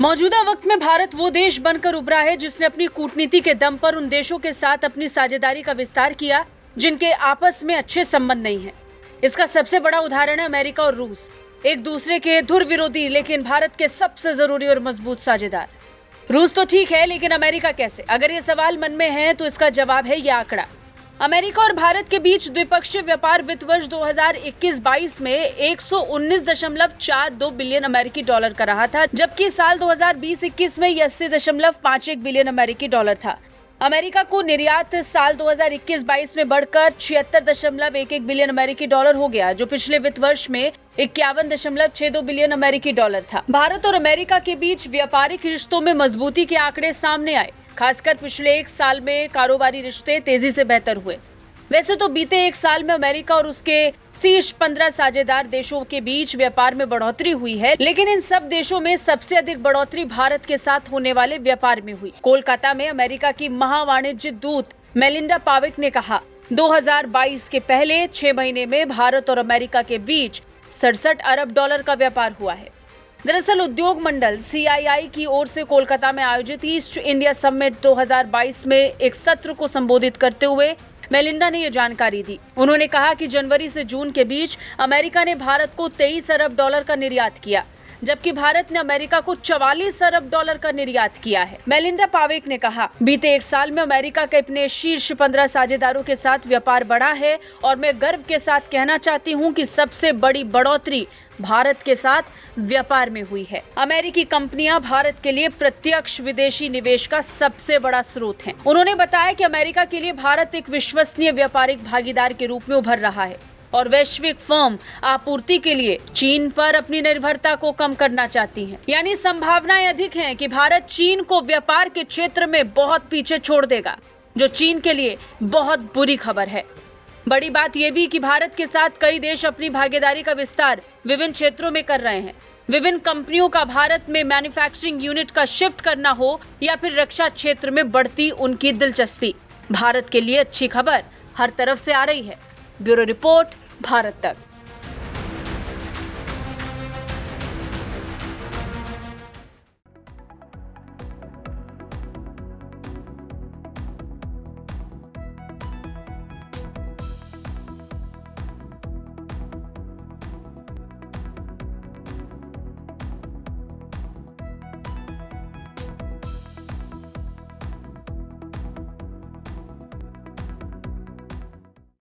मौजूदा वक्त में भारत वो देश बनकर उभरा है जिसने अपनी कूटनीति के दम पर उन देशों के साथ अपनी साझेदारी का विस्तार किया जिनके आपस में अच्छे संबंध नहीं है। इसका सबसे बड़ा उदाहरण है अमेरिका और रूस, एक दूसरे के धुर विरोधी लेकिन भारत के सबसे जरूरी और मजबूत साझेदार। रूस तो ठीक है, लेकिन अमेरिका कैसे? अगर ये सवाल मन में है तो इसका जवाब है ये आंकड़ा। अमेरिका और भारत के बीच द्विपक्षीय व्यापार वित्त वर्ष 2021-22 में 119.42 बिलियन अमेरिकी डॉलर का रहा था, जबकि साल 2020-21 में 80.51 बिलियन अमेरिकी डॉलर था। अमेरिका को निर्यात साल 2021-22 में बढ़कर 76.11 बिलियन अमेरिकी डॉलर हो गया, जो पिछले वित्त वर्ष में 51.62 बिलियन अमेरिकी डॉलर था। भारत और अमेरिका के बीच व्यापारिक रिश्तों में मजबूती के आंकड़े सामने आए। खासकर पिछले एक साल में कारोबारी रिश्ते तेजी से बेहतर हुए। वैसे तो बीते एक साल में अमेरिका और उसके शीर्ष 15 साझेदार देशों के बीच व्यापार में बढ़ोतरी हुई है, लेकिन इन सब देशों में सबसे अधिक बढ़ोतरी भारत के साथ होने वाले व्यापार में हुई। कोलकाता में अमेरिका की महावाणिज्य दूत मेलिंडा पाविक ने कहा, 2022 के पहले 6 महीने में भारत और अमेरिका के बीच 67 अरब डॉलर का व्यापार हुआ है। दरअसल उद्योग मंडल CII की ओर से कोलकाता में आयोजित ईस्ट इंडिया समिट 2022 में एक सत्र को संबोधित करते हुए मेलिंडा ने ये जानकारी दी। उन्होंने कहा कि जनवरी से जून के बीच अमेरिका ने भारत को 23 अरब डॉलर का निर्यात किया, जबकि भारत ने अमेरिका को 44 अरब डॉलर का निर्यात किया है। मेलिंडा पाविक ने कहा, बीते एक साल में अमेरिका के अपने शीर्ष 15 साझेदारों के साथ व्यापार बढ़ा है और मैं गर्व के साथ कहना चाहती हूं कि सबसे बड़ी बढ़ोतरी भारत के साथ व्यापार में हुई है। अमेरिकी कंपनियां भारत के लिए प्रत्यक्ष विदेशी निवेश का सबसे बड़ा स्रोत हैं। उन्होंने बताया कि अमेरिका के लिए भारत एक विश्वसनीय व्यापारिक भागीदार के रूप में उभर रहा है और वैश्विक फर्म आपूर्ति के लिए चीन पर अपनी निर्भरता को कम करना चाहती हैं। यानी संभावनाएं अधिक हैं कि भारत चीन को व्यापार के क्षेत्र में बहुत पीछे छोड़ देगा, जो चीन के लिए बहुत बुरी खबर है। बड़ी बात यह भी कि भारत के साथ कई देश अपनी भागीदारी का विस्तार विभिन्न क्षेत्रों में कर रहे हैं। विभिन्न कंपनियों का भारत में मैन्युफैक्चरिंग यूनिट का शिफ्ट करना हो या फिर रक्षा क्षेत्र में बढ़ती उनकी दिलचस्पी, भारत के लिए अच्छी खबर हर तरफ से आ रही है। ब्यूरो रिपोर्ट, भारत तक।